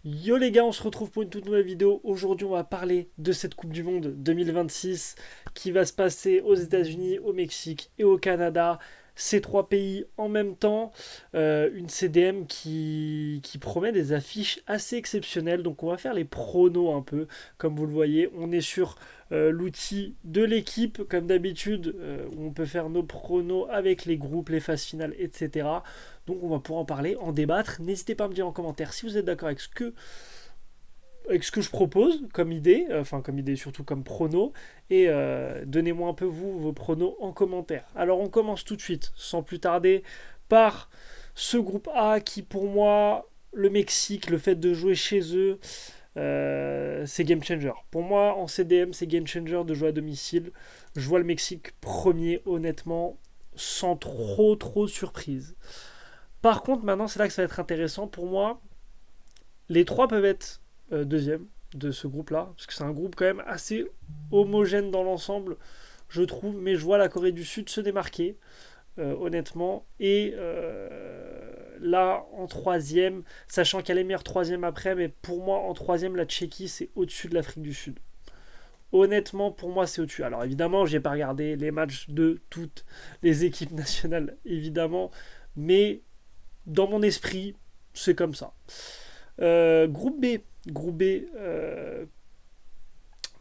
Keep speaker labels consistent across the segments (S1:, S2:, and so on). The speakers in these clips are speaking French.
S1: Yo les gars, on se retrouve pour une toute nouvelle vidéo. Aujourd'hui, on va parler de cette Coupe du Monde 2026 qui va se passer aux États-Unis, au Mexique et au Canada. Ces trois pays en même temps. Une CDM qui promet des affiches assez exceptionnelles. Donc, on va faire les pronos un peu. Comme vous le voyez, on est sur l'outil de l'équipe, comme d'habitude, où on peut faire nos pronos avec les groupes, les phases finales, etc. Donc on va pouvoir en parler, en débattre. N'hésitez pas à me dire en commentaire si vous êtes d'accord avec ce que je propose comme idée, enfin comme idée surtout comme prono, et donnez-moi un peu vous vos pronos en commentaire. Alors on commence tout de suite, sans plus tarder, par ce groupe A qui pour moi, le Mexique, le fait de jouer chez eux, c'est game changer. Pour moi, en CDM, c'est game changer de jouer à domicile. Je vois le Mexique premier, honnêtement, sans trop de surprise. Par contre, maintenant, c'est là que ça va être intéressant. Pour moi, les trois peuvent être deuxième de ce groupe-là, parce que c'est un groupe quand même assez homogène dans l'ensemble, je trouve, mais je vois la Corée du Sud se démarquer, honnêtement. Et là, en troisième, sachant qu'il y a les meilleurs troisième après, mais pour moi, en troisième, la Tchéquie, c'est au-dessus de l'Afrique du Sud. Honnêtement, pour moi, c'est au-dessus. Alors évidemment, j'ai pas regardé les matchs de toutes les équipes nationales, évidemment, mais dans mon esprit, c'est comme ça. Groupe B. Groupe B,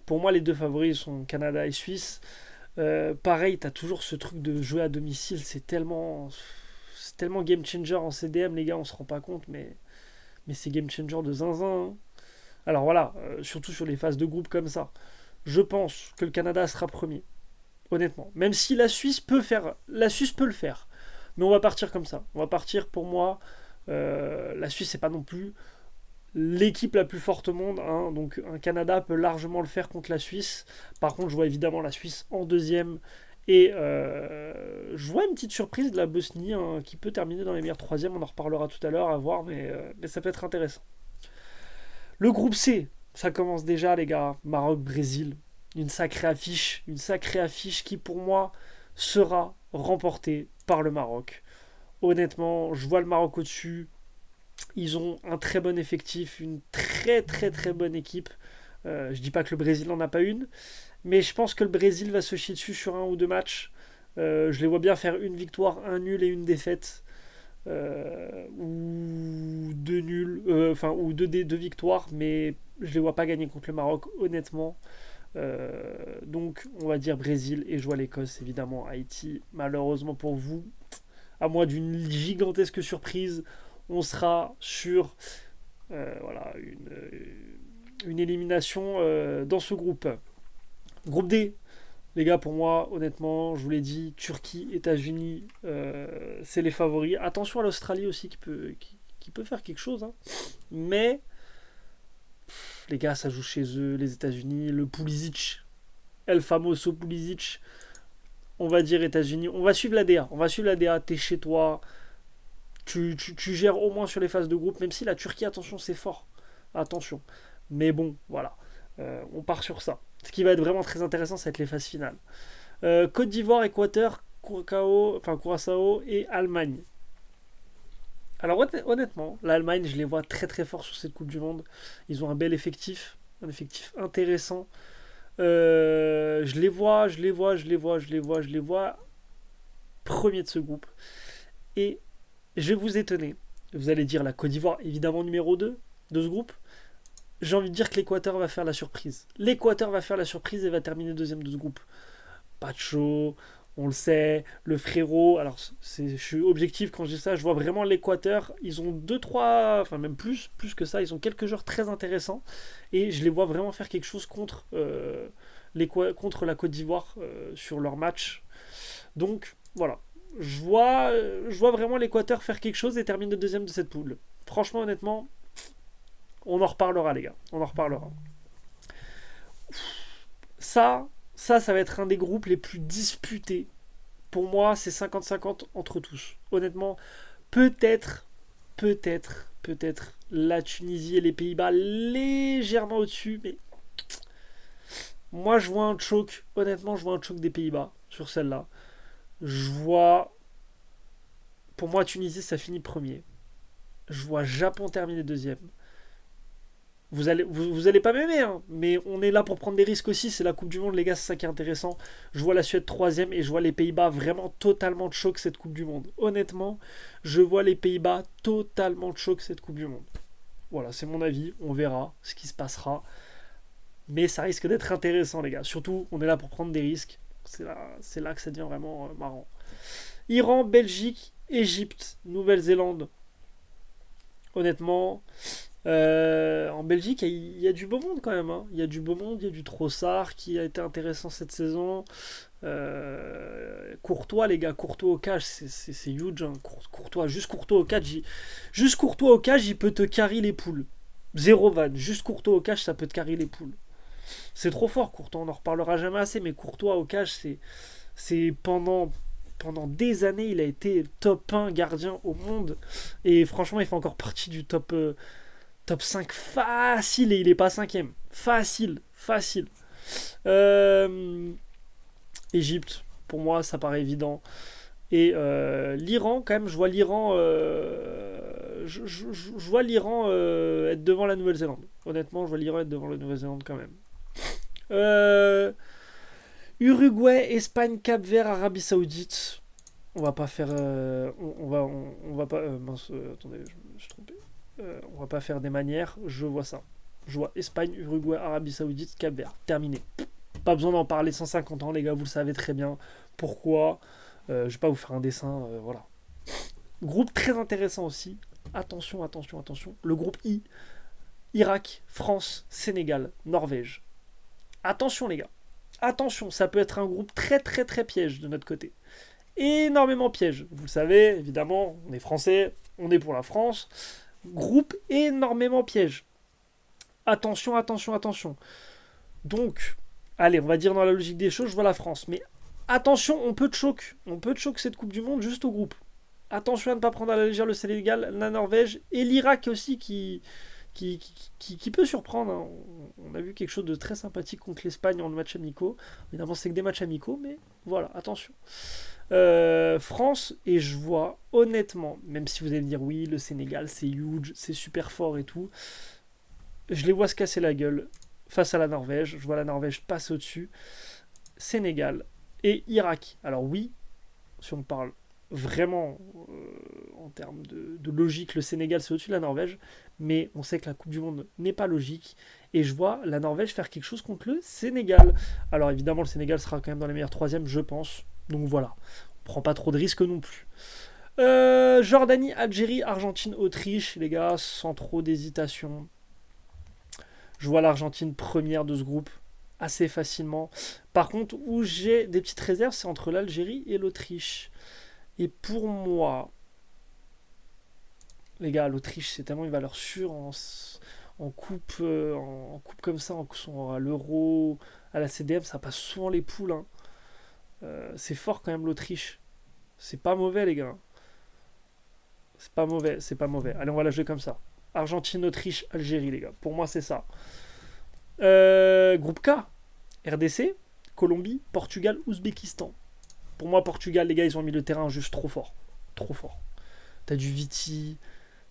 S1: pour moi, les deux favoris sont Canada et Suisse. Pareil, t'as toujours ce truc de jouer à domicile, c'est tellement game changer en CDM, les gars, on se rend pas compte, mais c'est game changer de zinzin, hein. Alors voilà, surtout sur les phases de groupe comme ça. Je pense que le Canada sera premier, honnêtement. Même si la Suisse peut le faire. Mais on va partir comme ça. On va partir pour moi. La Suisse, c'est pas non plus l'équipe la plus forte au monde, hein, donc un Canada peut largement le faire contre la Suisse. Par contre, je vois évidemment la Suisse en deuxième. Et je vois une petite surprise de la Bosnie, hein, qui peut terminer dans les meilleurs troisièmes. On en reparlera tout à l'heure, à voir, mais ça peut être intéressant. Le groupe C, ça commence déjà, les gars. Maroc-Brésil. Une sacrée affiche qui, pour moi, sera remportée par le Maroc. Honnêtement, je vois le Maroc au-dessus. Ils ont un très bon effectif, une très bonne équipe. Je dis pas que le Brésil n'en a pas une, mais je pense que le Brésil va se chier dessus sur un ou deux matchs. Je les vois bien faire une victoire, un nul et une défaite. Ou deux nuls, enfin, ou deux victoires, mais je les vois pas gagner contre le Maroc, honnêtement. Donc, on va dire Brésil et je vois l'Écosse, évidemment. Haïti, malheureusement pour vous, à moins d'une gigantesque surprise, on sera sur voilà, une élimination dans ce groupe. Groupe D, les gars, pour moi, honnêtement, je vous l'ai dit, Turquie, États-Unis, c'est les favoris. Attention à l'Australie aussi qui peut faire quelque chose, hein. Mais les gars, ça joue chez eux, les États-Unis, le Pulisic, El Famoso Pulisic. On va dire États-Unis, on va suivre la DA. On va suivre la DA, t'es chez toi, tu gères au moins sur les phases de groupe, même si la Turquie, attention, c'est fort. Attention. Mais bon, voilà. On part sur ça. Ce qui va être vraiment très intéressant, ça va être les phases finales. Côte d'Ivoire, Équateur, Curaçao et Allemagne. Alors honnêtement, l'Allemagne, je les vois très fort sur cette Coupe du Monde. Ils ont un effectif intéressant. Je les vois premiers de ce groupe. Et je vais vous étonner. Vous allez dire la Côte d'Ivoire, évidemment numéro 2 de ce groupe. J'ai envie de dire que l'Équateur va faire la surprise. L'Équateur va faire la surprise et va terminer deuxième de ce groupe. Pacho, on le sait, le frérot. Alors, je suis objectif quand je dis ça. Je vois vraiment l'Équateur. Ils ont deux, trois, enfin même plus que ça. Ils ont quelques joueurs très intéressants et je les vois vraiment faire quelque chose contre la Côte d'Ivoire sur leur match. Donc voilà, je vois vraiment l'Équateur faire quelque chose et terminer deuxième de cette poule. Franchement, honnêtement, on en reparlera, les gars. On en reparlera. Ça va être un des groupes les plus disputés. Pour moi, c'est 50-50 entre tous. Honnêtement, peut-être, peut-être la Tunisie et les Pays-Bas légèrement au-dessus, mais moi, je vois un choc. Honnêtement, je vois un choc des Pays-Bas sur celle-là. Je vois, pour moi, Tunisie, ça finit premier. Je vois Japon terminer deuxième. Vous allez pas m'aimer, hein, mais on est là pour prendre des risques aussi. C'est la Coupe du Monde, les gars, c'est ça qui est intéressant. Je vois la Suède troisième et je vois les Pays-Bas vraiment totalement de choc cette Coupe du Monde. Honnêtement, je vois les Pays-Bas totalement de choc cette Coupe du Monde. Voilà, c'est mon avis. On verra ce qui se passera. Mais ça risque d'être intéressant, les gars. Surtout, on est là pour prendre des risques. C'est là que ça devient vraiment marrant. Iran, Belgique, Égypte, Nouvelle-Zélande. Honnêtement, en Belgique, il y a du beau monde quand même, hein. Il y a du beau monde, il y a du Trossard qui a été intéressant cette saison. Courtois, les gars, Courtois au cage, c'est huge, hein. Courtois, juste Courtois au cage, il peut te carry les poules. Zéro van, juste Courtois au cage, ça peut te carry les poules. C'est trop fort, Courtois, on en reparlera jamais assez, mais Courtois au cage, c'est pendant des années, il a été top 1 gardien au monde. Et franchement, il fait encore partie du top 5 facile et il est pas cinquième. Facile, facile. Égypte, pour moi, ça paraît évident. Et l'Iran, quand même, je vois l'Iran, je vois l'Iran être devant la Nouvelle-Zélande. Honnêtement, je vois l'Iran être devant la Nouvelle-Zélande quand même. Uruguay, Espagne, Cap-Vert, Arabie Saoudite. On va pas faire, on va pas. Mince, attendez, je me suis trompé. On va pas faire des manières. Je vois ça. Je vois Espagne, Uruguay, Arabie Saoudite, Cap-Vert. Terminé. Pas besoin d'en parler 150 ans, les gars. Vous le savez très bien. Pourquoi je vais pas vous faire un dessin. Voilà. Groupe très intéressant aussi. Attention, attention, attention. Le groupe I. Irak, France, Sénégal, Norvège. Attention, les gars. Attention, ça peut être un groupe très très très piège de notre côté. Énormément piège. Vous le savez, évidemment, on est français, on est pour la France. Groupe énormément piège. Attention, attention, attention. Donc, allez, on va dire dans la logique des choses, je vois la France. Mais attention, on peut de choc. On peut de choc cette Coupe du Monde juste au groupe. Attention à ne pas prendre à la légère le Sénégal, la Norvège et l'Irak aussi qui peut surprendre, hein. On a vu quelque chose de très sympathique contre l'Espagne en match amicaux. Évidemment, c'est que des matchs amicaux, mais voilà, attention. France, et je vois honnêtement, même si vous allez me dire oui, le Sénégal c'est huge, c'est super fort et tout, je les vois se casser la gueule face à la Norvège. Je vois la Norvège passer au-dessus. Sénégal et Irak. Alors oui, si on parle vraiment en termes de logique, le Sénégal c'est au-dessus de la Norvège, mais on sait que la Coupe du Monde n'est pas logique, et je vois la Norvège faire quelque chose contre le Sénégal. Alors évidemment, le Sénégal sera quand même dans les meilleurs troisièmes, je pense. Donc voilà, on prend pas trop de risques non plus. Jordanie, Algérie, Argentine, Autriche, les gars, sans trop d'hésitation. Je vois l'Argentine première de ce groupe assez facilement. Par contre, où j'ai des petites réserves, c'est entre l'Algérie et l'Autriche. Et pour moi, les gars, l'Autriche, c'est tellement une valeur sûre en coupe, en coupe comme ça, à l'Euro, à la CDM, ça passe souvent les poules, hein. C'est fort quand même l'Autriche. C'est pas mauvais, les gars. C'est pas mauvais, c'est pas mauvais. Allez, on va la jouer comme ça. Argentine, Autriche, Algérie, les gars. Pour moi, c'est ça. Groupe K, RDC, Colombie, Portugal, Ouzbékistan. Pour moi, Portugal, les gars, ils ont mis le terrain juste trop fort. Trop fort. T'as du Viti,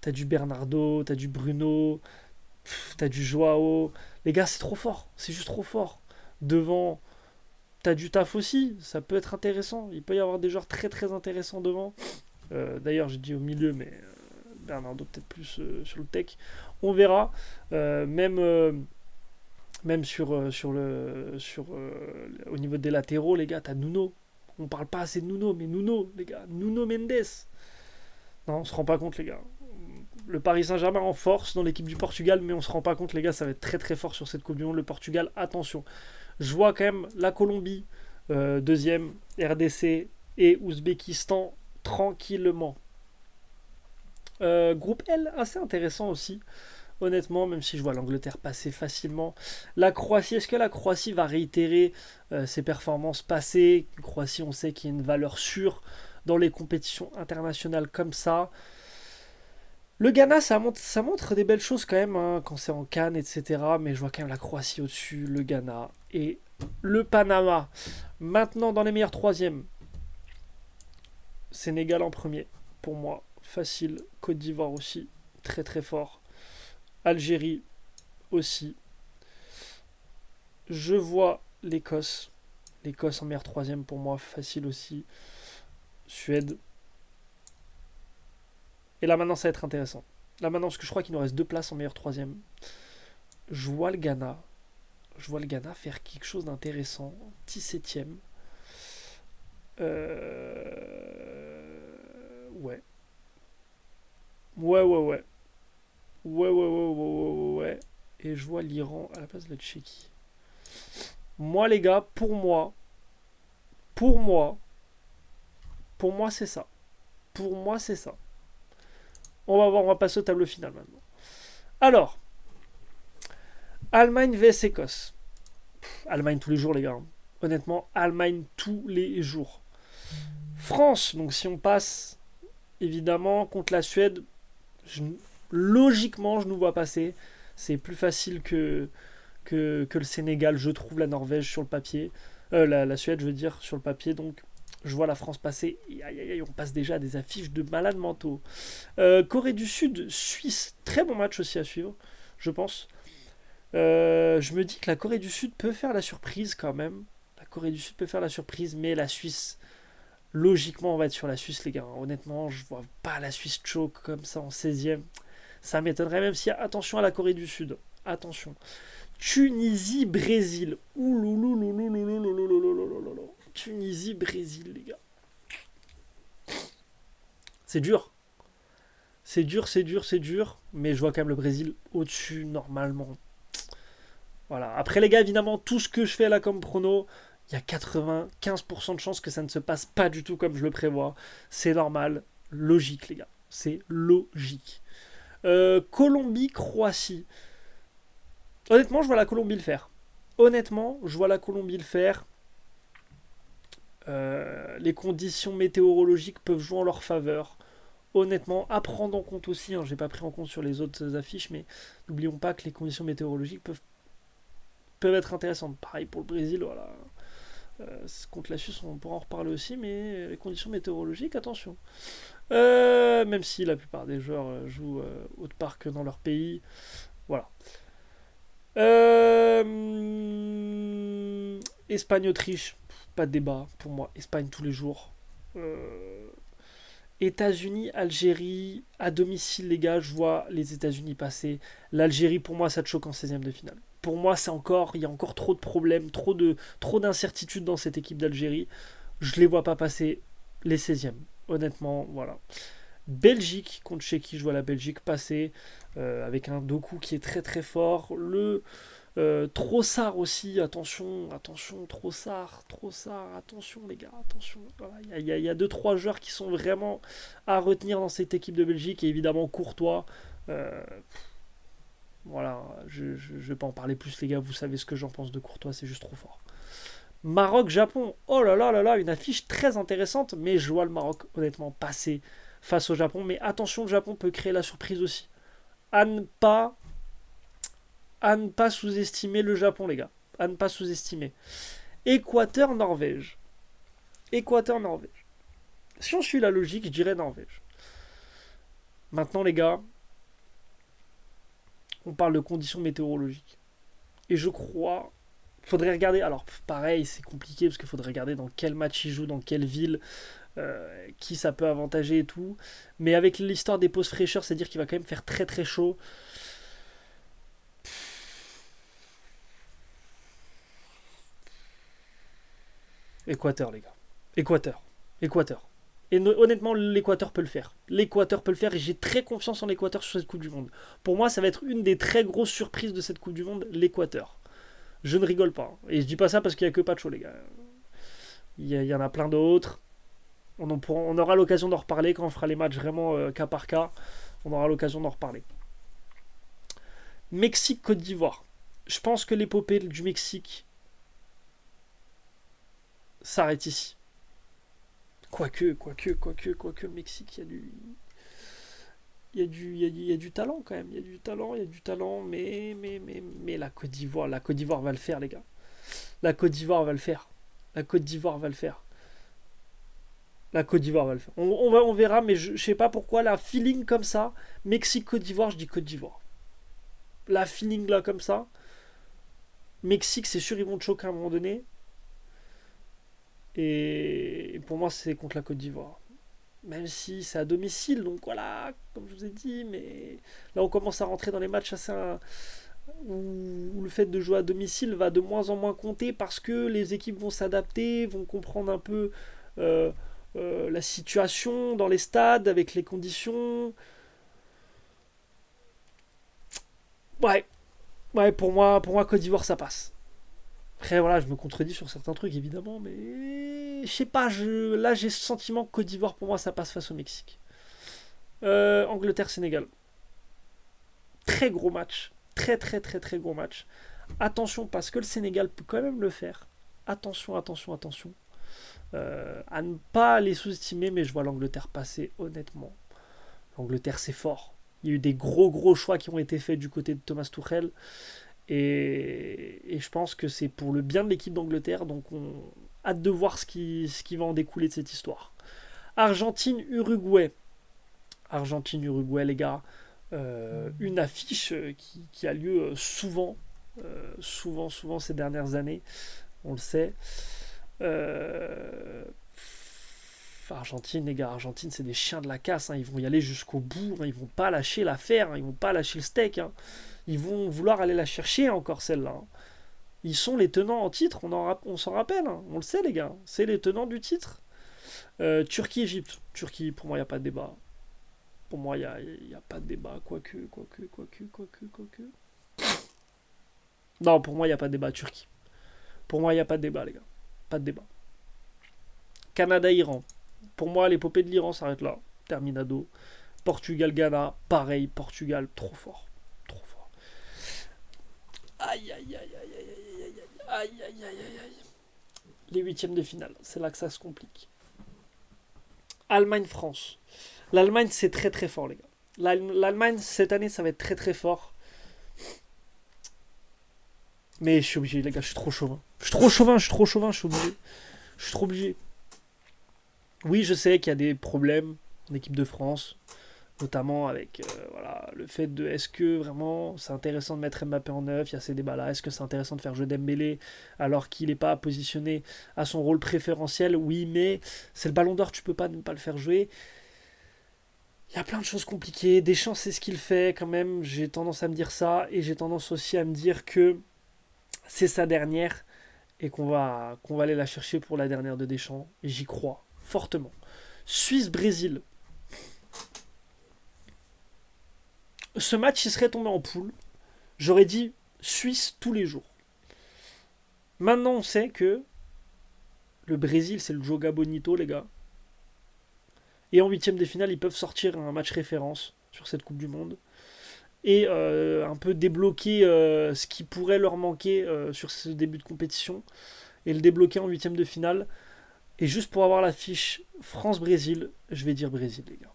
S1: t'as du Bernardo, t'as du Bruno, t'as du Joao. Les gars, c'est trop fort. C'est juste trop fort. Devant, t'as du taf aussi. Ça peut être intéressant. Il peut y avoir des joueurs très très intéressants devant. D'ailleurs, j'ai dit au milieu, mais Bernardo peut-être plus sur le tech. On verra. Même au niveau des latéraux, les gars, t'as Nuno. On parle pas assez de Nuno, mais Nuno, les gars, Nuno Mendes. Non, on se rend pas compte, les gars. Le Paris Saint-Germain en force dans l'équipe du Portugal, mais on se rend pas compte, les gars, ça va être très très fort sur cette Coupe du Monde. Le Portugal, attention. Je vois quand même la Colombie, deuxième, RDC et Ouzbékistan tranquillement. Groupe L, assez intéressant aussi. Honnêtement, même si je vois l'Angleterre passer facilement. La Croatie, est-ce que la Croatie va réitérer ses performances passées? La Croatie, on sait qu'il y a une valeur sûre dans les compétitions internationales comme ça. Le Ghana, ça montre des belles choses quand même, hein, quand c'est en Cannes, etc. Mais je vois quand même la Croatie au-dessus, le Ghana et le Panama. Maintenant, dans les meilleurs troisièmes, Sénégal en premier, pour moi, facile. Côte d'Ivoire aussi, très très fort. Algérie, aussi. Je vois l'Écosse. L'Écosse en meilleur troisième pour moi, facile aussi. Suède. Et là maintenant ça va être intéressant. Là maintenant, parce que je crois qu'il nous reste 2 places en meilleur troisième. Je vois le Ghana. Je vois le Ghana faire quelque chose d'intéressant. 17ème. Ouais. Ouais. Ouais. Et je vois l'Iran à la place de la Tchéquie. Moi, les gars, pour moi, c'est ça. Pour moi, c'est ça. On va voir, on va passer au tableau final maintenant. Alors, Allemagne vs Écosse. Allemagne tous les jours, les gars. Honnêtement, Allemagne tous les jours. France, donc si on passe évidemment contre la Suède, logiquement, je nous vois passer. C'est plus facile que le Sénégal, je trouve, la Norvège sur le papier. La Suède, je veux dire, sur le papier. Donc, je vois la France passer. On passe déjà à des affiches de malades mentaux. Corée du Sud, Suisse, très bon match aussi à suivre, je pense. Je me dis que la Corée du Sud peut faire la surprise quand même. La Corée du Sud peut faire la surprise, mais la Suisse, logiquement, on va être sur la Suisse, les gars. Honnêtement, je vois pas la Suisse choke comme ça en 16ème. Ça m'étonnerait, même s'il y a attention à la Corée du Sud. Attention. Tunisie, Brésil. Tunisie, Brésil, les gars. C'est dur. C'est dur. Mais je vois quand même le Brésil au-dessus, normalement. Voilà. Après, les gars, évidemment, tout ce que je fais là comme prono, il y a 95% de chances que ça ne se passe pas du tout comme je le prévois. C'est normal. Logique, les gars. C'est logique. Colombie, Croatie. Honnêtement, je vois la Colombie le faire. Les conditions météorologiques peuvent jouer en leur faveur. Honnêtement, à prendre en compte aussi, j'ai pas pris en compte sur les autres affiches, mais n'oublions pas que les conditions météorologiques peuvent être intéressantes. Pareil pour le Brésil, voilà. Contre la Suisse, on pourra en reparler aussi, mais les conditions météorologiques, attention. Même si la plupart des joueurs jouent autre part que dans leur pays. Voilà. Espagne-Autriche, pas de débat pour moi. Espagne tous les jours. États-Unis, Algérie, à domicile, les gars, je vois les États-Unis passer. L'Algérie, pour moi, ça te choque en 16e de finale. Pour moi, il y a encore trop de problèmes, trop d'incertitudes dans cette équipe d'Algérie. Je les vois pas passer les 16e. Honnêtement, voilà. Belgique contre Tchéquie, je vois la Belgique passer avec un Doku qui est très très fort. Le Trossard aussi, attention, Trossard, attention les gars, attention. Voilà, il y a 2-3 joueurs qui sont vraiment à retenir dans cette équipe de Belgique et évidemment Courtois. Voilà, je vais pas en parler plus les gars, vous savez ce que j'en pense de Courtois, c'est juste trop fort. Maroc-Japon, oh là là, une affiche très intéressante, mais je vois le Maroc honnêtement passer face au Japon, mais attention, le Japon peut créer la surprise aussi. À ne pas sous-estimer le Japon, les gars. À ne pas sous-estimer. Équateur-Norvège. Si on suit la logique, je dirais Norvège. Maintenant, les gars, on parle de conditions météorologiques. Et je crois... Faudrait regarder... Alors, pareil, c'est compliqué, parce qu'il faudrait regarder dans quel match ils jouent, dans quelle ville, qui ça peut avantager et tout. Mais avec l'histoire des pauses fraîcheurs, c'est-à-dire qu'il va quand même faire très très chaud. Équateur, les gars. Équateur. Et honnêtement, l'Équateur peut le faire. Et j'ai très confiance en l'Équateur sur cette Coupe du Monde. Pour moi, ça va être une des très grosses surprises de cette Coupe du Monde, l'Équateur. Je ne rigole pas. Et je dis pas ça parce qu'il n'y a que Pacho, les gars. Il y en a plein d'autres. On aura l'occasion d'en reparler quand on fera les matchs vraiment cas par cas. On aura l'occasion d'en reparler. Mexique-Côte d'Ivoire. Je pense que l'épopée du Mexique s'arrête ici. Quoique, le Mexique, il y a du talent quand même. Il y a du talent, mais la Côte d'Ivoire va le faire, les gars. La Côte d'Ivoire va le faire. On verra, mais je sais pas pourquoi, la feeling comme ça, Mexique-Côte d'Ivoire, je dis Côte d'Ivoire. la feeling là comme ça. Mexique, c'est sûr, ils vont te choquer à un moment donné. Et pour moi, c'est contre la Côte d'Ivoire. Même si c'est à domicile, donc voilà, comme je vous ai dit, mais là on commence à rentrer dans les matchs assez où le fait de jouer à domicile va de moins en moins compter parce que les équipes vont s'adapter, vont comprendre un peu euh, la situation dans les stades avec les conditions. Ouais, ouais, pour moi Côte d'Ivoire ça passe. Après voilà, je me contredis sur certains trucs évidemment, mais je sais pas, là j'ai ce sentiment que Côte d'Ivoire pour moi ça passe face au Mexique. Angleterre-Sénégal. Très gros match. Très très très très gros match. Attention parce que le Sénégal peut quand même le faire. Attention, attention, attention. À ne pas les sous-estimer, mais je vois l'Angleterre passer honnêtement. L'Angleterre c'est fort. Il y a eu des gros choix qui ont été faits du côté de Thomas Tuchel. Et je pense que c'est pour le bien de l'équipe d'Angleterre. Donc on hâte de voir ce qui va en découler de cette histoire. Argentine-Uruguay. Argentine-Uruguay, les gars. Une affiche qui a lieu souvent ces dernières années, on le sait. Argentine, les gars, Argentine, c'est des chiens de la casse, hein. Ils vont y aller jusqu'au bout, hein. Ils vont pas lâcher l'affaire, hein. Ils vont pas lâcher le steak, hein. Ils vont vouloir aller la chercher encore celle-là, hein. Ils sont les tenants en titre, on s'en rappelle, hein. On le sait, les gars, c'est les tenants du titre. Turquie-Égypte, Turquie, pour moi, il n'y a pas de débat. Pour moi, il n'y a pas de débat. Quoique. Non, pour moi, il n'y a pas de débat. Turquie. Pour moi, il n'y a pas de débat, les gars. Pas de débat. Canada-Iran. Pour moi, l'épopée de l'Iran s'arrête là. Terminado. Portugal-Ghana. Pareil. Portugal, trop fort. Trop fort. Aïe, aïe, aïe, aïe, aïe, aïe, aïe, aïe, aïe, aïe, aïe. Les huitièmes de finale. C'est là que ça se complique. Allemagne-France. L'Allemagne, c'est très très fort, les gars. L'Allemagne, cette année, ça va être très très fort. Mais je suis obligé, les gars, je suis trop chauvin. Je suis trop chauvin, je suis obligé. Je suis trop obligé. Oui, je sais qu'il y a des problèmes en équipe de France, notamment avec voilà, le fait de est-ce que vraiment c'est intéressant de mettre Mbappé en neuf, il y a ces débats-là, est-ce que c'est intéressant de faire jouer Dembélé alors qu'il n'est pas positionné à son rôle préférentiel. Oui, mais c'est le Ballon d'Or, tu peux pas ne pas le faire jouer. Il y a plein de choses compliquées. Deschamps, c'est ce qu'il fait quand même. J'ai tendance à me dire ça. Et j'ai tendance aussi à me dire que c'est sa dernière. Et qu'on va aller la chercher pour la dernière de Deschamps. Et j'y crois fortement. Suisse-Brésil. Ce match, il serait tombé en poule. J'aurais dit Suisse tous les jours. Maintenant, on sait que le Brésil, c'est le Joga Bonito, les gars. Et en huitième de finale, ils peuvent sortir un match référence sur cette Coupe du Monde. Et un peu débloquer ce qui pourrait leur manquer sur ce début de compétition. Et le débloquer en huitième de finale. Et juste pour avoir la fiche France-Brésil, je vais dire Brésil, les gars.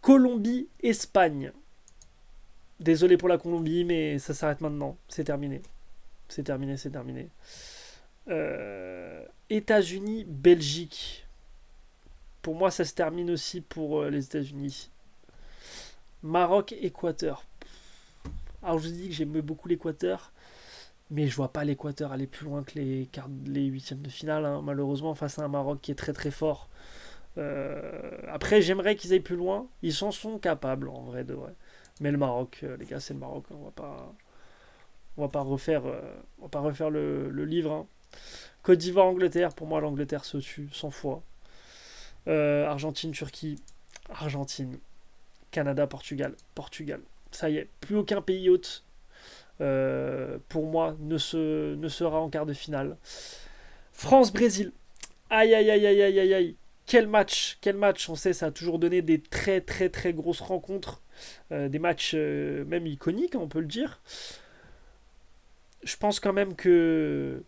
S1: Colombie-Espagne. Désolé pour la Colombie, mais ça s'arrête maintenant. C'est terminé. C'est terminé. États-Unis-Belgique. Pour moi, ça se termine aussi pour les États-Unis. Maroc-Équateur. Alors, je vous dis que j'aime beaucoup l'Équateur, mais je vois pas l'Équateur aller plus loin que les huitièmes de finale, hein, malheureusement, face à un Maroc qui est très très fort. Après, j'aimerais qu'ils aillent plus loin. Ils s'en sont capables, en vrai de vrai. Mais le Maroc, les gars, c'est le Maroc. Hein, on va pas refaire le livre. Hein. Côte d'Ivoire-Angleterre, pour moi, l'Angleterre se tue 100 fois. Argentine-Turquie, Argentine. Canada-Portugal, Portugal. Ça y est, plus aucun pays hôte, pour moi, ne sera en quart de finale. France-Brésil. Aïe, aïe, aïe, aïe, aïe, aïe, aïe. Quel match. On sait, ça a toujours donné des très, très, très grosses rencontres. Des matchs même iconiques, on peut le dire. Je pense quand même que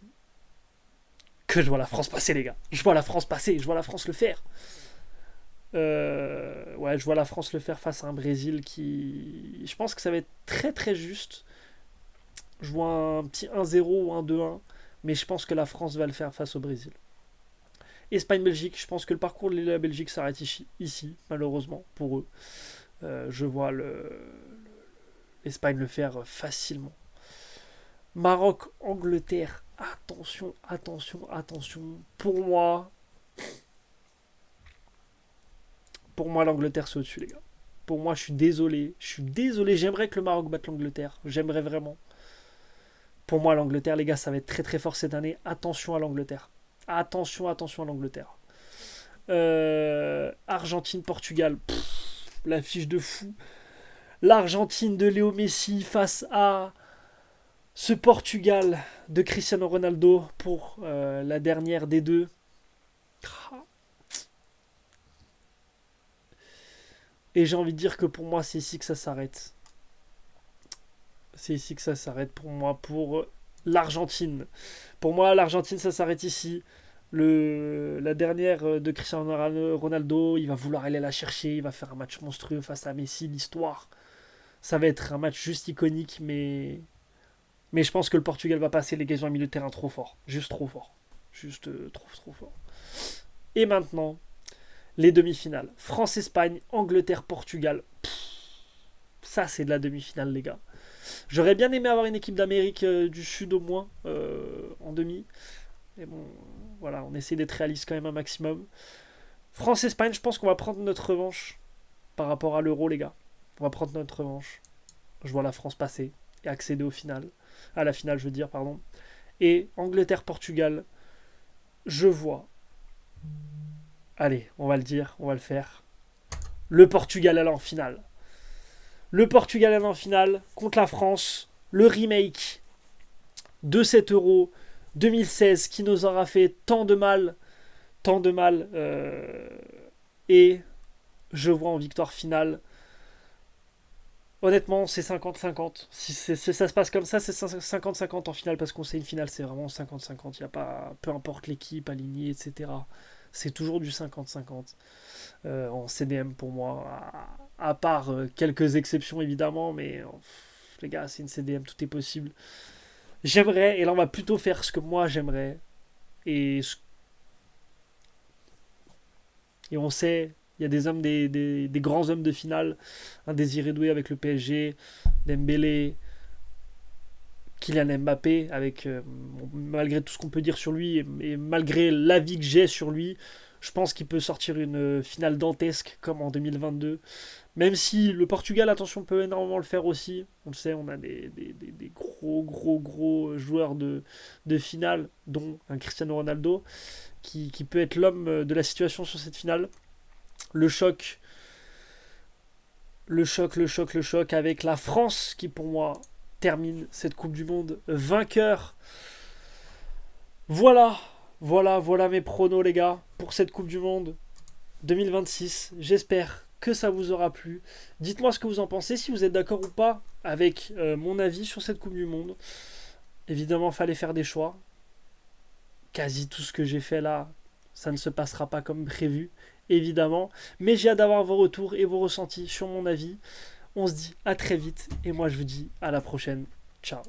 S1: je vois la France passer, les gars. Je vois la France passer, je vois la France le faire. Ouais, je vois la France le faire face à un Brésil qui. Je pense que ça va être très très juste. Je vois un petit 1-0 ou un 2-1, mais je pense que la France va le faire face au Brésil. Espagne-Belgique, je pense que le parcours de la Belgique s'arrête ici, malheureusement, pour eux. Je vois l'Espagne le faire facilement. Maroc, Angleterre, attention, attention, attention. Pour moi l'Angleterre c'est au-dessus les gars. Pour moi je suis désolé, j'aimerais que le Maroc batte l'Angleterre, j'aimerais vraiment. Pour moi l'Angleterre les gars ça va être très très fort cette année, attention à l'Angleterre. Attention, attention à l'Angleterre. Argentine, Portugal, la fiche de fou. L'Argentine de Léo Messi face à ce Portugal de Cristiano Ronaldo pour la dernière des deux. Et j'ai envie de dire que pour moi, c'est ici que ça s'arrête. C'est ici que ça s'arrête pour moi, pour l'Argentine. Pour moi, l'Argentine, ça s'arrête ici. La dernière de Cristiano Ronaldo, il va vouloir aller la chercher, il va faire un match monstrueux face à Messi, l'histoire. Ça va être un match juste iconique, mais je pense que le Portugal va passer les gagnants au milieu de terrain trop fort. Juste trop fort. Juste trop fort. Et maintenant, les demi-finales. France-Espagne, Angleterre-Portugal. Ça, c'est de la demi-finale, les gars. J'aurais bien aimé avoir une équipe d'Amérique du Sud au moins en demi. Mais bon, voilà, on essaie d'être réaliste quand même un maximum. France-Espagne, je pense qu'on va prendre notre revanche par rapport à l'Euro, les gars. On va prendre notre revanche. Je vois la France passer et accéder au final. À la finale, je veux dire, pardon. Et Angleterre-Portugal, je vois. Allez, on va le dire, on va le faire. Le Portugal aller en finale. Le Portugal aller en finale contre la France. Le remake de cet Euro 2016 qui nous aura fait tant de mal. Et je vois en victoire finale. Honnêtement, c'est 50-50. Si ça se passe comme ça, c'est 50-50 en finale parce qu'on sait une finale, c'est vraiment 50-50. Il y a pas, peu importe l'équipe alignée, etc. C'est toujours du 50-50 en CDM pour moi. À part quelques exceptions évidemment, mais les gars, c'est une CDM, tout est possible. J'aimerais, et là on va plutôt faire ce que moi j'aimerais. Et on sait, il y a des grands hommes de finale. Un Désiré Doué avec le PSG, Dembélé, Kylian Mbappé, avec malgré tout ce qu'on peut dire sur lui et malgré l'avis que j'ai sur lui, je pense qu'il peut sortir une finale dantesque comme en 2022. Même si le Portugal, attention, peut énormément le faire aussi. On le sait, on a des gros joueurs de finale, dont un Cristiano Ronaldo, qui peut être l'homme de la situation sur cette finale. Le choc avec la France qui pour moi termine cette Coupe du Monde vainqueur. Voilà mes pronos les gars pour cette Coupe du Monde 2026. J'espère que ça vous aura plu. Dites-moi ce que vous en pensez, si vous êtes d'accord ou pas avec mon avis sur cette Coupe du Monde. Évidemment, fallait faire des choix. Quasi tout ce que j'ai fait là, ça ne se passera pas comme prévu, évidemment. Mais j'ai hâte d'avoir vos retours et vos ressentis sur mon avis. On se dit à très vite et moi je vous dis à la prochaine. Ciao.